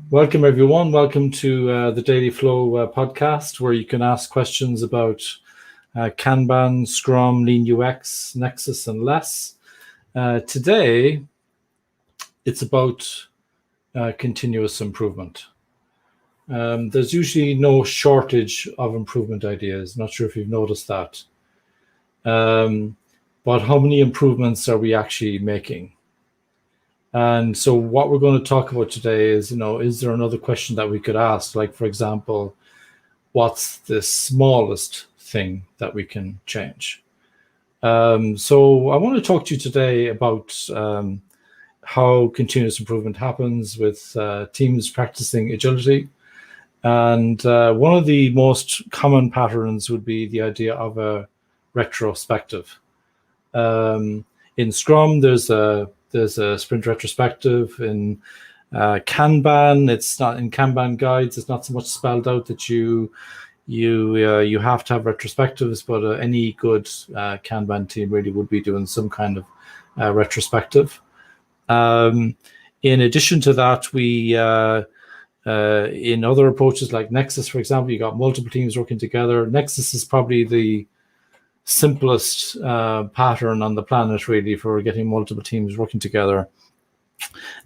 Welcome, everyone. Welcome to the Daily Flow podcast, where you can ask questions about Kanban, Scrum, Lean UX, Nexus, and less. Today, it's about continuous improvement. There's usually no shortage of improvement ideas. Not sure if you've noticed that. But how many improvements are we actually making? And so what we're going to talk about today is, is there another question that we could ask? Like, for example, what's the smallest thing that we can change? So I want to talk to you today about how continuous improvement happens with teams practicing agility. And one of the most common patterns would be the idea of a retrospective. In Scrum, there's a sprint retrospective. In Kanban, it's not in Kanban guides. It's not so much spelled out that you have to have retrospectives, but any good Kanban team really would be doing some kind of retrospective. In addition to that, we in other approaches like Nexus, for example, you got multiple teams working together. Nexus is probably the simplest pattern on the planet, really, for getting multiple teams working together.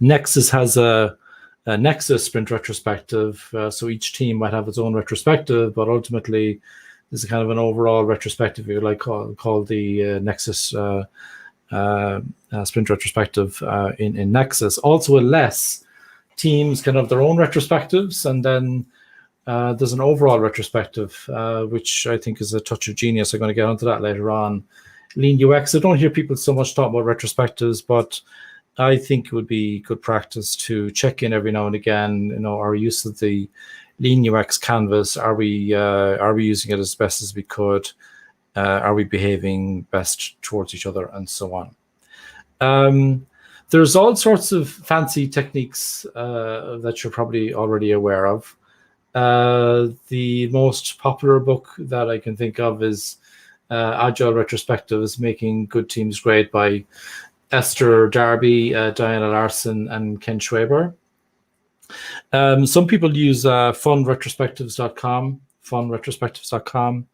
Nexus has a Nexus sprint retrospective, so each team might have its own retrospective, but ultimately there's a kind of an overall retrospective, if you like, called the Nexus sprint retrospective in Nexus. Also, in less, teams can have their own retrospectives, and then there's an overall retrospective, which I think is a touch of genius. I'm going to get onto that later on. Lean UX, I don't hear people so much talk about retrospectives, but I think it would be good practice to check in every now and again, our use of the Lean UX canvas. Are we using it as best as we could? Are we behaving best towards each other, and so on? There's all sorts of fancy techniques that you're probably already aware of. The most popular book that I can think of is Agile Retrospectives, Making Good Teams Great by Esther Darby, Diana Larson, and Ken Schwaber. Some people use funretrospectives.com.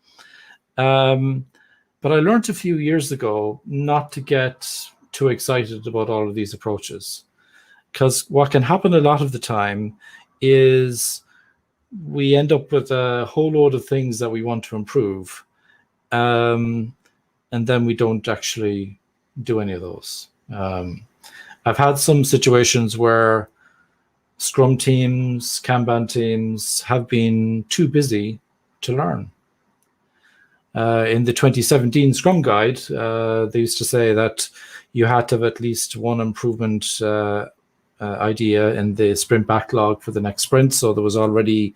But I learned a few years ago not to get too excited about all of these approaches, because what can happen a lot of the time is we end up with a whole load of things that we want to improve, and then we don't actually do any of those. I've had some situations where Scrum teams, Kanban teams have been too busy to learn. In the 2017 Scrum Guide, they used to say that you had to have at least one improvement idea in the sprint backlog for the next sprint. So there was already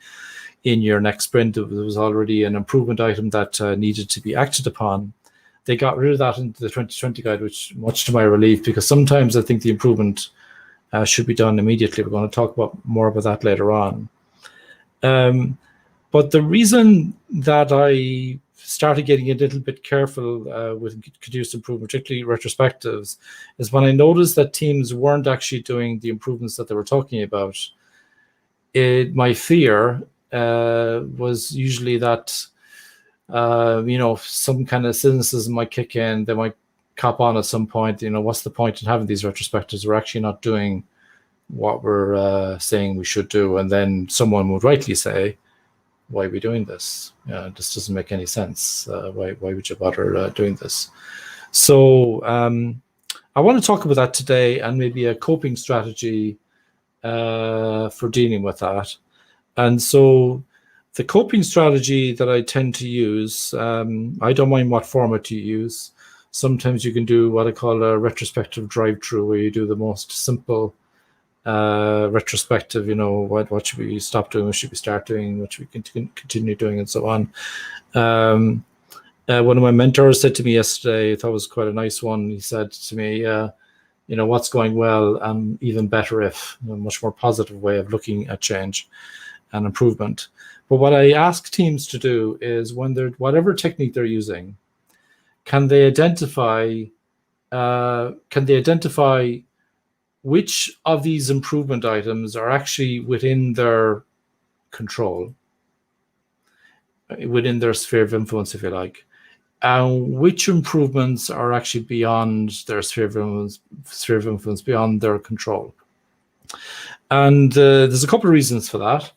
in your next sprint, there was already an improvement item that needed to be acted upon. They got rid of that into the 2020 guide, which much to my relief, because sometimes I think the improvement should be done immediately. We're going to talk more about that later on. But the reason that I started getting a little bit careful with continuous improvement, particularly retrospectives, is when I noticed that teams weren't actually doing the improvements that they were talking about. My fear was usually that some kind of cynicism might kick in. They might cop on at some point. What's the point in having these retrospectives? We're actually not doing what we're saying we should do. And then someone would rightly say, why are we doing this? This doesn't make any sense. Why would you bother doing this? So I want to talk about that today, and maybe a coping strategy for dealing with that. And so the coping strategy that I tend to use, I don't mind what format you use. Sometimes you can do what I call a retrospective drive-through, where you do the most simple retrospective, what should we stop doing, what should we start doing, what should we continue doing, and so on. One of my mentors said to me yesterday, I thought it was quite a nice one. He said to me, what's going well, and even better if, a much more positive way of looking at change and improvement. But what I ask teams to do is, when they're, whatever technique they're using, can they identify which of these improvement items are actually within their control, within their sphere of influence, if you like, and which improvements are actually beyond their sphere of influence, beyond their control. And there's a couple of reasons for that.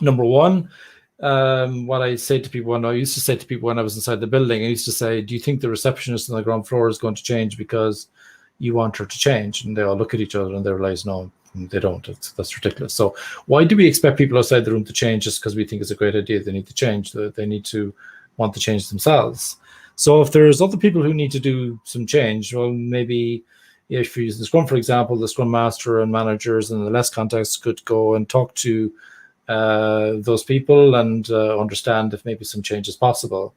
Number one, what I say to people, when I used to say to people when I was inside the building, I used to say, do you think the receptionist on the ground floor is going to change because you want her to change? And they all look at each other and they realize, no, they don't. That's ridiculous. So why do we expect people outside the room to change just because we think it's a great idea? They need to change. They need to want to change themselves. So if there's other people who need to do some change, well, maybe if you use the Scrum, for example, the Scrum Master and managers in the less context could go and talk to those people and understand if maybe some change is possible.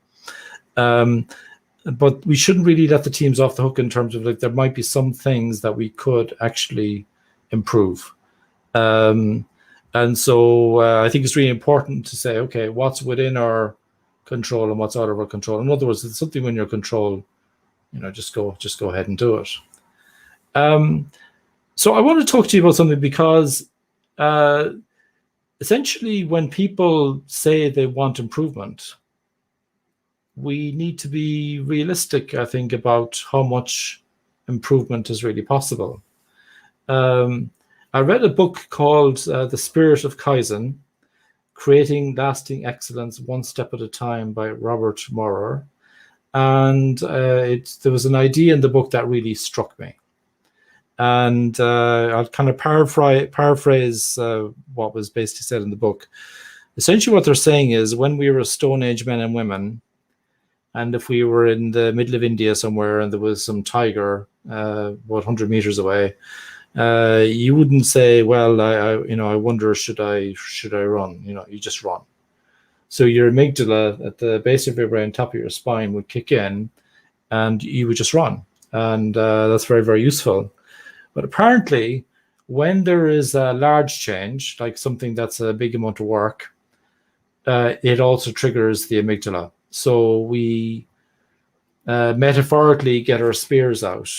But we shouldn't really let the teams off the hook in terms of, like, there might be some things that we could actually improve. And so I think it's really important to say, okay, what's within our control and what's out of our control. In other words, if it's something in your control, just go ahead and do it. So I want to talk to you about something because essentially when people say they want improvement, we need to be realistic, I think, about how much improvement is really possible. I read a book called The Spirit of Kaizen, Creating Lasting Excellence One Step at a Time by Robert Maurer. And there was an idea in the book that really struck me. And I'll kind of paraphrase what was basically said in the book. Essentially what they're saying is, when we were Stone Age men and women, and if we were in the middle of India somewhere and there was some tiger about 100 meters away, you wouldn't say, well, I wonder, should I run? You just run. So your amygdala at the base of your brain, top of your spine, would kick in and you would just run. And that's very, very useful. But apparently, when there is a large change, like something that's a big amount of work, it also triggers the amygdala. So we metaphorically get our spears out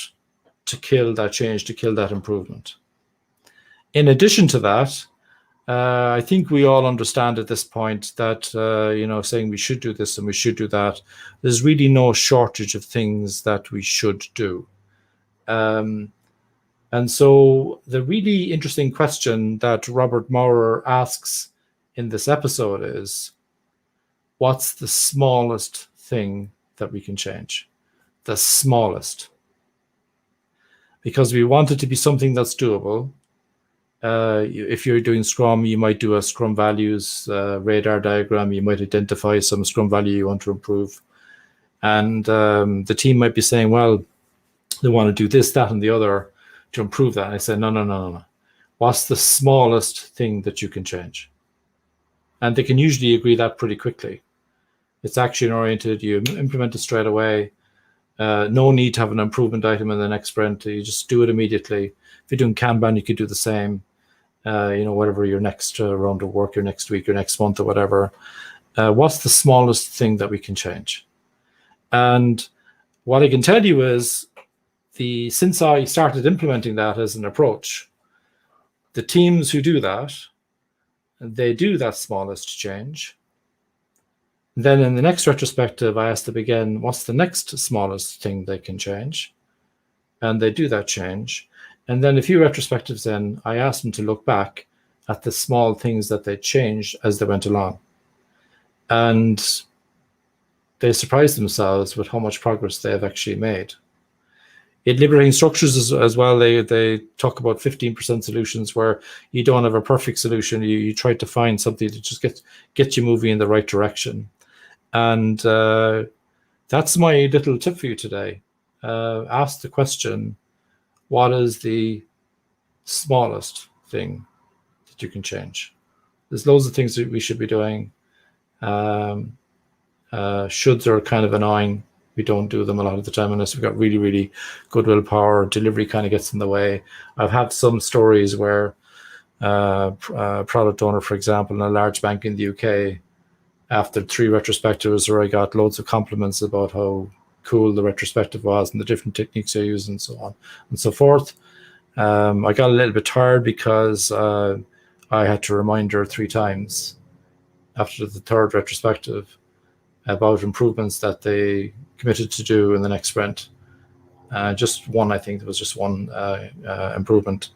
to kill that change, to kill that improvement. In addition to that, I think we all understand at this point that, saying we should do this and we should do that, there's really no shortage of things that we should do. And so the really interesting question that Robert Maurer asks in this episode is, what's the smallest thing that we can change? The smallest. Because we want it to be something that's doable. If you're doing Scrum, you might do a Scrum values radar diagram. You might identify some Scrum value you want to improve. And the team might be saying, well, they want to do this, that, and the other to improve that. And I say, no. What's the smallest thing that you can change? And they can usually agree that pretty quickly. It's action-oriented. You implement it straight away. No need to have an improvement item in the next sprint. You just do it immediately. If you're doing Kanban, you could do the same. Whatever your next round of work, your next week, your next month, or whatever. What's the smallest thing that we can change? And what I can tell you is, since I started implementing that as an approach, the teams who do that, they do that smallest change. Then in the next retrospective, I ask them again, what's the next smallest thing they can change? And they do that change. And then a few retrospectives in, I ask them to look back at the small things that they changed as they went along. And they surprise themselves with how much progress they have actually made. In liberating structures as well, they talk about 15% solutions, where you don't have a perfect solution. You try to find something to just get you moving in the right direction. And that's my little tip for you today. Ask the question, what is the smallest thing that you can change? There's loads of things that we should be doing. Shoulds are kind of annoying. We don't do them a lot of the time unless we've got really, really good willpower. Delivery kind of gets in the way. I've had some stories where a product owner, for example, in a large bank in the UK, after 3 retrospectives where I got loads of compliments about how cool the retrospective was and the different techniques I used and so on and so forth, I got a little bit tired because I had to remind her 3 times after the third retrospective about improvements that they committed to do in the next sprint. Just one, I think there was just one improvement.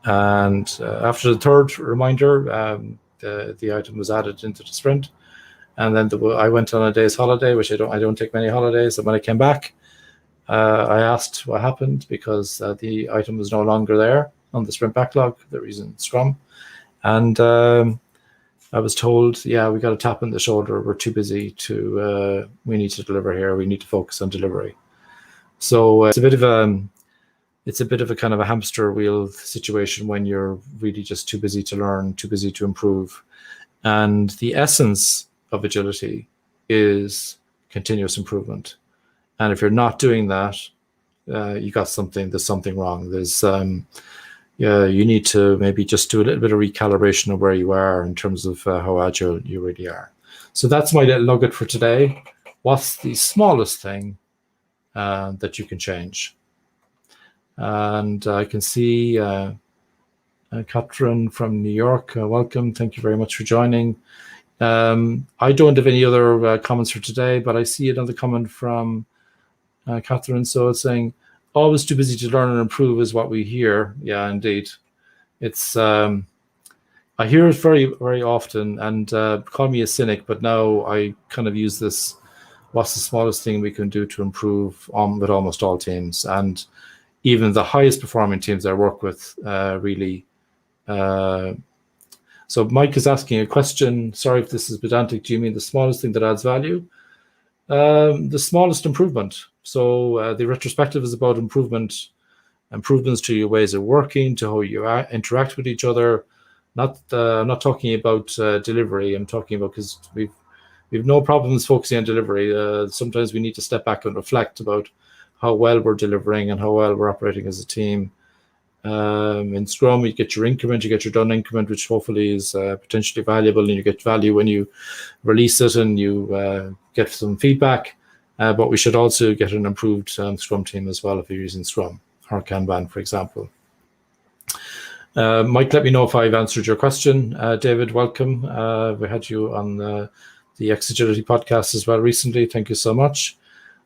And after the third reminder, the item was added into the sprint. And then I went on a day's holiday, which I don't take many holidays. And when I came back, I asked what happened because the item was no longer there on the sprint backlog. They're using Scrum. And I was told, yeah, we got a tap on the shoulder. We're too busy we need to deliver here. We need to focus on delivery. So it's a bit of a kind of a hamster wheel situation when you're really just too busy to learn, too busy to improve. And the essence of agility is continuous improvement. And if you're not doing that, there's something wrong. You need to maybe just do a little bit of recalibration of where you are in terms of how agile you really are. So that's my little nugget for today. What's the smallest thing that you can change? And I can see Catherine from New York. Welcome. Thank you very much for joining. I don't have any other comments for today, but I see another comment from Catherine. So it's saying, always too busy to learn and improve is what we hear. Yeah, indeed. It's I hear it very, very often, and call me a cynic, but now I kind of use this, what's the smallest thing we can do to improve with almost all teams, and even the highest performing teams I work with really. So Mike is asking a question. Sorry if this is pedantic. Do you mean the smallest thing that adds value? The smallest improvement. So the retrospective is about improvements to your ways of working, to how you interact with each other. I'm not talking about delivery. I'm talking about, because we've no problems focusing on delivery. Sometimes we need to step back and reflect about how well we're delivering and how well we're operating as a team. In Scrum, you get your increment, you get your done increment, which hopefully is potentially valuable, and you get value when you release it and you get some feedback. But we should also get an improved Scrum team as well if you're using Scrum or Kanban, for example. Mike, let me know if I've answered your question. David, welcome. We had you on the X-Agility podcast as well recently. Thank you so much.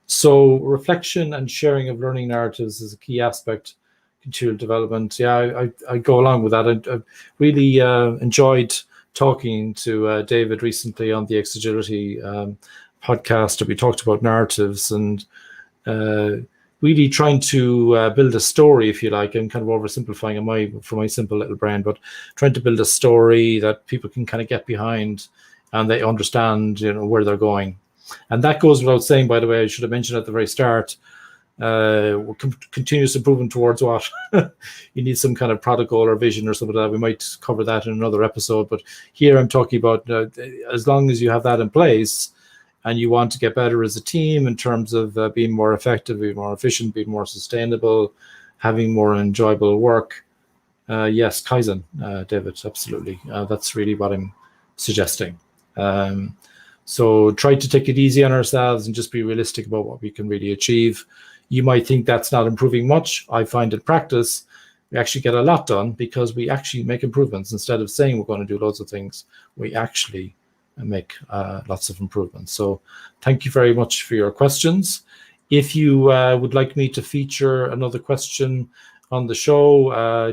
So reflection and sharing of learning narratives is a key aspect continual development. Yeah, I go along with that. I really enjoyed talking to David recently on the X-Agility podcast. We talked about narratives and really trying to build a story, if you like. I'm kind of oversimplifying for my simple little brain, but trying to build a story that people can kind of get behind and they understand, where they're going. And that goes without saying, by the way. I should have mentioned at the very start, continuous improvement towards what? You need some kind of product goal or vision or something like that. We might cover that in another episode, but here I'm talking about as long as you have that in place and you want to get better as a team in terms of being more effective, being more efficient, being more sustainable, having more enjoyable work. Yes, Kaizen, David, absolutely. That's really what I'm suggesting. So try to take it easy on ourselves and just be realistic about what we can really achieve. You might think that's not improving much. I find in practice, we actually get a lot done because we actually make improvements. Instead of saying we're going to do loads of things, we actually make lots of improvements. So thank you very much for your questions. If you would like me to feature another question on the show,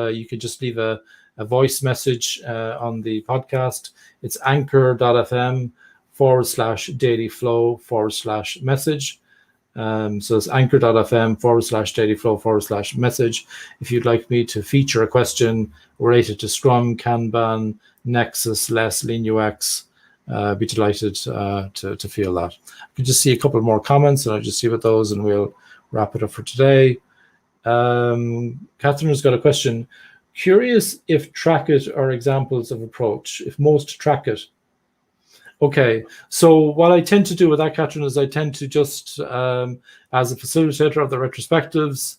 you could just leave a voice message on the podcast. It's anchor.fm/dailyflow/message. So it's anchor.fm/dailyflow/message. If you'd like me to feature a question related to Scrum, Kanban, Nexus, LESS, Lean UX, I'd be delighted to feel that. I can just see a couple more comments and I'll just see what those and we'll wrap it up for today. Catherine has got a question. Curious if track it are examples of approach, if most track it. Okay, so what I tend to do with that, Catherine, is I tend to just, as a facilitator of the retrospectives,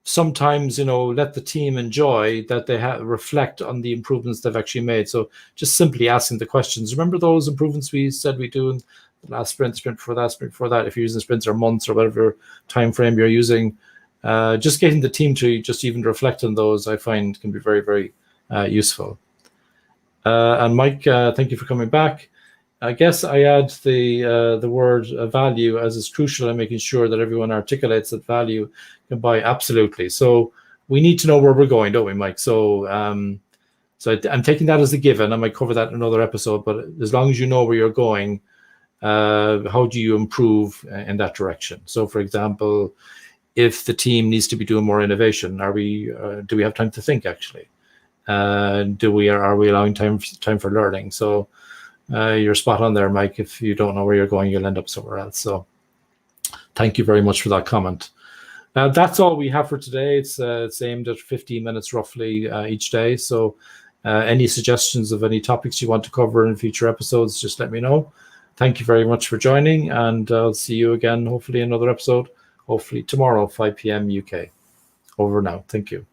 sometimes, let the team enjoy that they reflect on the improvements they've actually made. So just simply asking the questions. Remember those improvements we said we do in the last sprint before that, sprint before that, if you're using sprints or months or whatever time frame you're using, just getting the team to just even reflect on those, I find can be very, very useful. And Mike, thank you for coming back. I guess I add the word value as is crucial in making sure that everyone articulates that value can buy. Absolutely. So we need to know where we're going, don't we, Mike? So I'm taking that as a given. I might cover that in another episode, but as long as you know where you're going, how do you improve in that direction? So, for example, if the team needs to be doing more innovation, do we have time to think actually? Are we allowing time for learning? So you're spot on there, Mike. If you don't know where you're going, you'll end up somewhere else. So thank you very much for that comment. That's all we have for today. It's aimed at 15 minutes roughly each day. So any suggestions of any topics you want to cover in future episodes, just let me know. Thank you very much for joining, and I'll see you again, hopefully, in another episode, hopefully tomorrow, 5 p.m. UK. Over now. Thank you.